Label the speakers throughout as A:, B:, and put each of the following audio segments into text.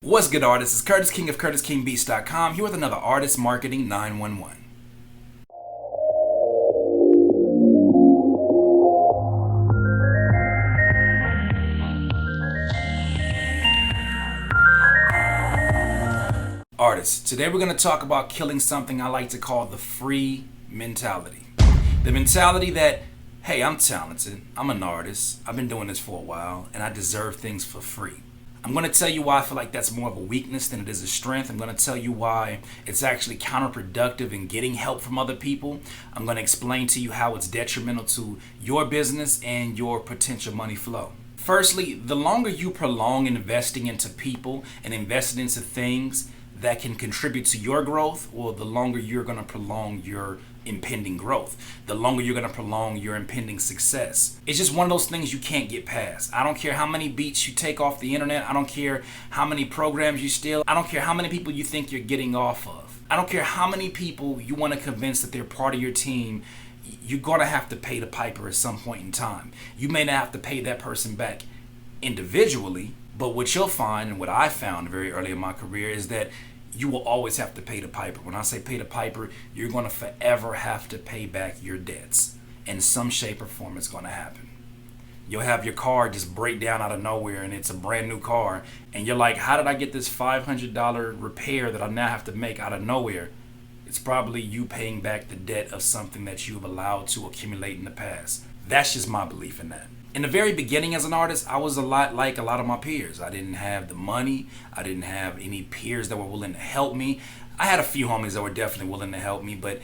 A: What's good, artists? It's Curtis King of CurtisKingBeats.com here with another Artist Marketing 911. Artists, today we're going to talk about killing something I like to call the free mentality. The mentality that, hey, I'm talented, I'm an artist, I've been doing this for a while, and I deserve things for free. I'm going to tell you why I feel like that's more of a weakness than it is a strength. I'm going to tell you why it's actually counterproductive in getting help from other people. I'm going to explain to you how it's detrimental to your business and your potential money flow. Firstly, the longer you prolong investing into people and investing into things that can contribute to your growth, well, the longer you're going to prolong your impending growth, the longer you're going to prolong your impending success. It's just one of those things you can't get past. I don't care how many beats you take off the internet. I don't care how many programs you steal. I don't care how many people you think you're getting off of. I don't care how many people you want to convince that they're part of your team. You're going to have to pay the piper at some point in time. You may not have to pay that person back individually, but what you'll find, and what I found very early in my career, is that you will always have to pay the piper. When I say pay the piper, you're going to forever have to pay back your debts. In some shape or form, it's going to happen. You'll have your car just break down out of nowhere, and it's a brand new car, and you're like, how did I get this $500 repair that I now have to make out of nowhere? It's probably you paying back the debt of something that you've allowed to accumulate in the past. That's just my belief in that. In the very beginning as an artist, I was a lot like a lot of my peers. I didn't have the money. I didn't have any peers that were willing to help me. I had a few homies that were definitely willing to help me, but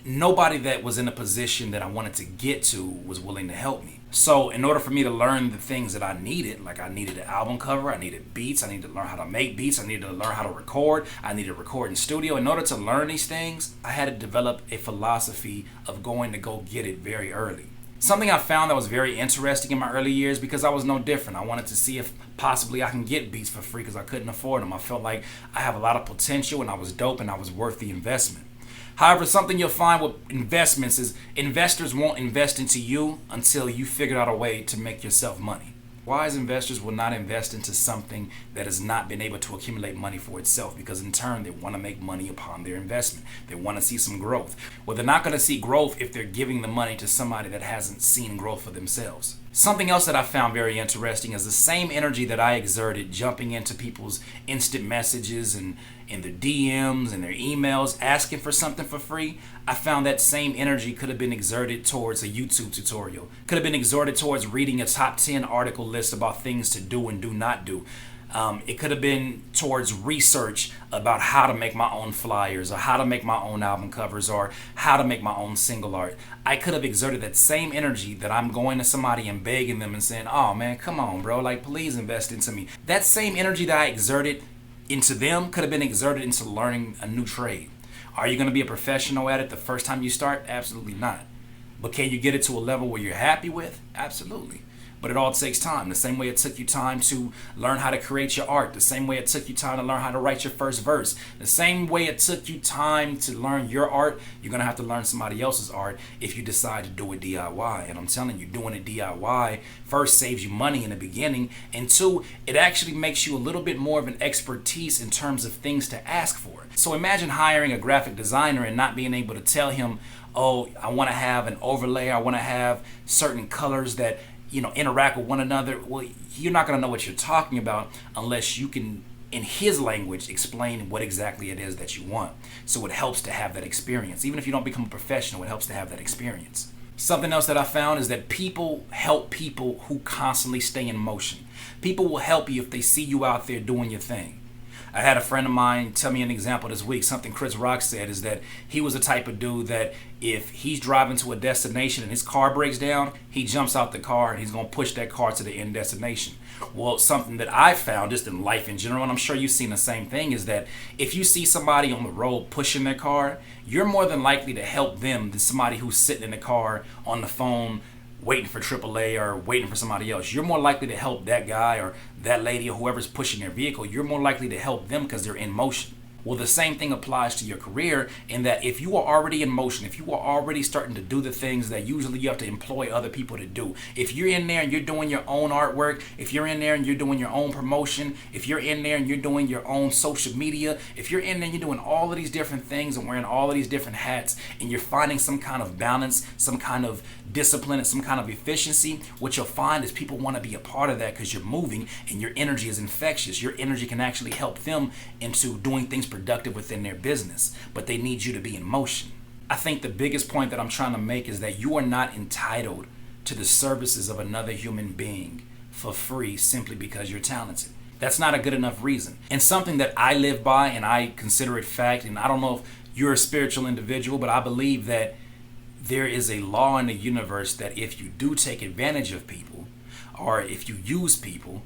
A: nobody that was in a position that I wanted to get to was willing to help me. So in order for me to learn the things that I needed, like I needed an album cover, I needed beats, I needed to learn how to make beats, I needed to learn how to record, I needed to record in studio. In order to learn these things, I had to develop a philosophy of going to go get it very early. Something I found that was very interesting in my early years, because I was no different. I wanted to see if possibly I can get beats for free because I couldn't afford them. I felt like I have a lot of potential and I was dope and I was worth the investment. However, something you'll find with investments is investors won't invest into you until you figure out a way to make yourself money. Wise investors will not invest into something that has not been able to accumulate money for itself, because in turn they want to make money upon their investment. They want to see some growth. Well, they're not going to see growth if they're giving the money to somebody that hasn't seen growth for themselves. Something else that I found very interesting is the same energy that I exerted jumping into people's instant messages and in their DMs and their emails asking for something for free. I found that same energy could have been exerted towards a YouTube tutorial, could have been exerted towards reading a top 10 article list about things to do and do not do. It could have been towards research about how to make my own flyers or how to make my own album covers or how to make my own single art. I could have exerted that same energy that I'm going to somebody and begging them and saying, oh man, come on bro, like please invest into me. That same energy that I exerted into them could have been exerted into learning a new trade. Are you going to be a professional at it the first time you start? Absolutely not. But can you get it to a level where you're happy with? Absolutely. But it all takes time. The same way it took you time to learn how to create your art. The same way it took you time to learn how to write your first verse. The same way it took you time to learn your art, you're going to have to learn somebody else's art if you decide to do it DIY. And I'm telling you, doing it DIY, first, saves you money in the beginning. And two, it actually makes you a little bit more of an expertise in terms of things to ask for. So imagine hiring a graphic designer and not being able to tell him, oh, I want to have an overlay. I want to have certain colors that interact with one another. Well, you're not going to know what you're talking about unless you can, in his language, explain what exactly it is that you want. So it helps to have that experience. Even if you don't become a professional, it helps to have that experience. Something else that I found is that people help people who constantly stay in motion. People will help you if they see you out there doing your thing. I had a friend of mine tell me an example this week. Something Chris Rock said is that he was the type of dude that if he's driving to a destination and his car breaks down, he jumps out the car and he's going to push that car to the end destination. Well, something that I found just in life in general, and I'm sure you've seen the same thing, is that if you see somebody on the road pushing their car, you're more than likely to help them than somebody who's sitting in the car on the phone waiting for AAA or waiting for somebody else. You're more likely to help that guy or that lady or whoever's pushing their vehicle. You're more likely to help them because they're in motion. Well, the same thing applies to your career, in that if you are already in motion, if you are already starting to do the things that usually you have to employ other people to do, if you're in there and you're doing your own artwork, if you're in there and you're doing your own promotion, if you're in there and you're doing your own social media, if you're in there and you're doing all of these different things and wearing all of these different hats, and you're finding some kind of balance, some kind of discipline, and some kind of efficiency, what you'll find is people want to be a part of that because you're moving and your energy is infectious. Your energy can actually help them into doing things productive within their business, but they need you to be in motion. I think the biggest point that I'm trying to make is that you are not entitled to the services of another human being for free simply because you're talented. That's not a good enough reason. And something that I live by and I consider it fact, and I don't know if you're a spiritual individual, but I believe that there is a law in the universe that if you do take advantage of people, or if you use people,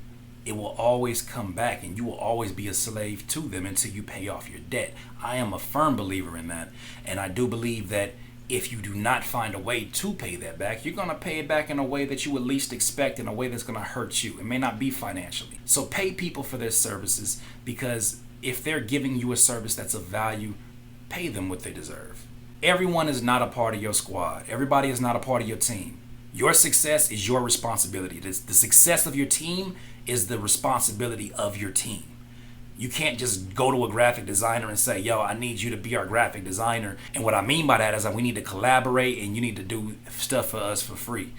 A: it will always come back and you will always be a slave to them until you pay off your debt. I am a firm believer in that, and I do believe that if you do not find a way to pay that back, you're going to pay it back in a way that you would least expect, in a way that's going to hurt you. It may not be financially. So pay people for their services, because if they're giving you a service that's of value, pay them what they deserve. Everyone is not a part of your squad. Everybody is not a part of your team. Your success is your responsibility. The success of your team is the responsibility of your team. You can't just go to a graphic designer and say, yo, I need you to be our graphic designer. And what I mean by that is that we need to collaborate and you need to do stuff for us for free.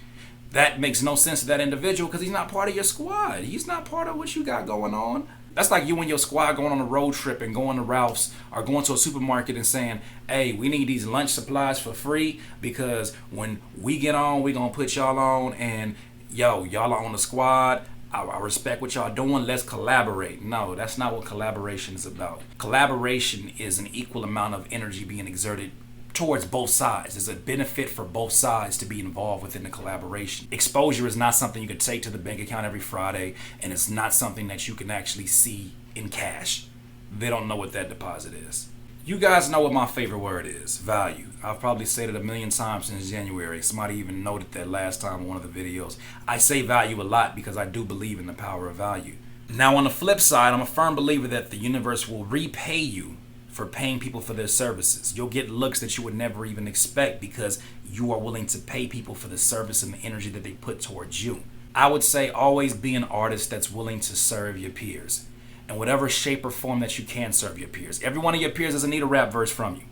A: That makes no sense to that individual because he's not part of your squad. He's not part of what you got going on. That's like you and your squad going on a road trip and going to Ralph's or going to a supermarket and saying, hey, we need these lunch supplies for free because when we get on, we're going to put y'all on, and yo, y'all are on the squad. I respect what y'all doing. Let's collaborate. No, that's not what collaboration is about. Collaboration is an equal amount of energy being exerted towards both sides. There's a benefit for both sides to be involved within the collaboration. Exposure is not something you can take to the bank account every Friday, and it's not something that you can actually see in cash. They don't know what that deposit is. You guys know what my favorite word is: value. I've probably said it a million times since January. Somebody even noted that last time in one of the videos. I say value a lot because I do believe in the power of value. Now, on the flip side, I'm a firm believer that the universe will repay you for paying people for their services. You'll get looks that you would never even expect because you are willing to pay people for the service and the energy that they put towards you. I would say always be an artist that's willing to serve your peers in whatever shape or form that you can serve your peers. Every one of your peers doesn't need a rap verse from you.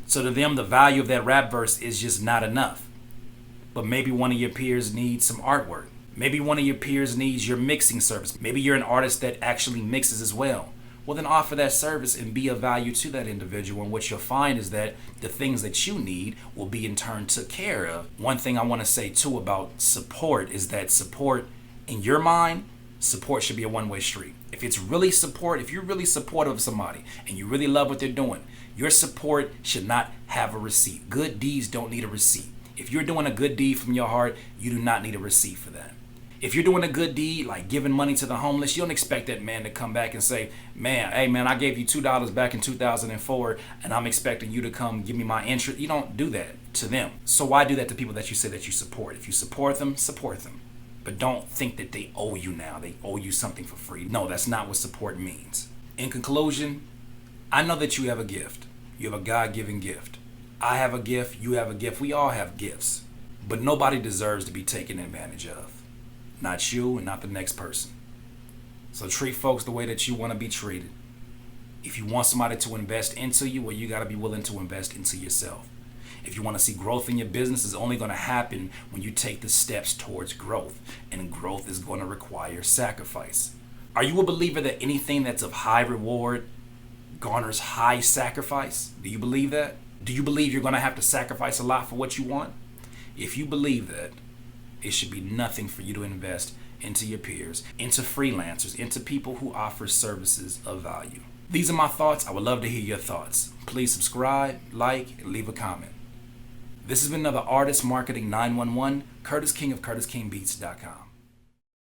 A: So to them, the value of that rap verse is just not enough. But maybe one of your peers needs some artwork. Maybe one of your peers needs your mixing service. Maybe you're an artist that actually mixes as well. Well, then offer that service and be of value to that individual. And what you'll find is that the things that you need will be in turn took care of. One thing I want to say too about support is that support, in your mind, support should be a one-way street. If it's really support, if you're really supportive of somebody and you really love what they're doing, your support should not have a receipt. Good deeds don't need a receipt. If you're doing a good deed from your heart, you do not need a receipt for that. If you're doing a good deed, like giving money to the homeless, you don't expect that man to come back and say, man, hey man, I gave you $2 back in 2004 and I'm expecting you to come give me my interest. You don't do that to them. So why do that to people that you say that you support? If you support them, support them. But don't think that they owe you now. They owe you something for free. No, that's not what support means. In conclusion, I know that you have a gift. You have a God-given gift. I have a gift. You have a gift. We all have gifts. But nobody deserves to be taken advantage of. Not you and not the next person. So treat folks the way that you want to be treated. If you want somebody to invest into you, well, you got to be willing to invest into yourself. If you want to see growth in your business, it's only going to happen when you take the steps towards growth. And growth is going to require sacrifice. Are you a believer that anything that's of high reward garners high sacrifice? Do you believe that? Do you believe you're going to have to sacrifice a lot for what you want? If you believe that, it should be nothing for you to invest into your peers, into freelancers, into people who offer services of value. These are my thoughts. I would love to hear your thoughts. Please subscribe, like, and leave a comment. This has been another Artist Marketing 911, Curtis King of CurtisKingBeats.com.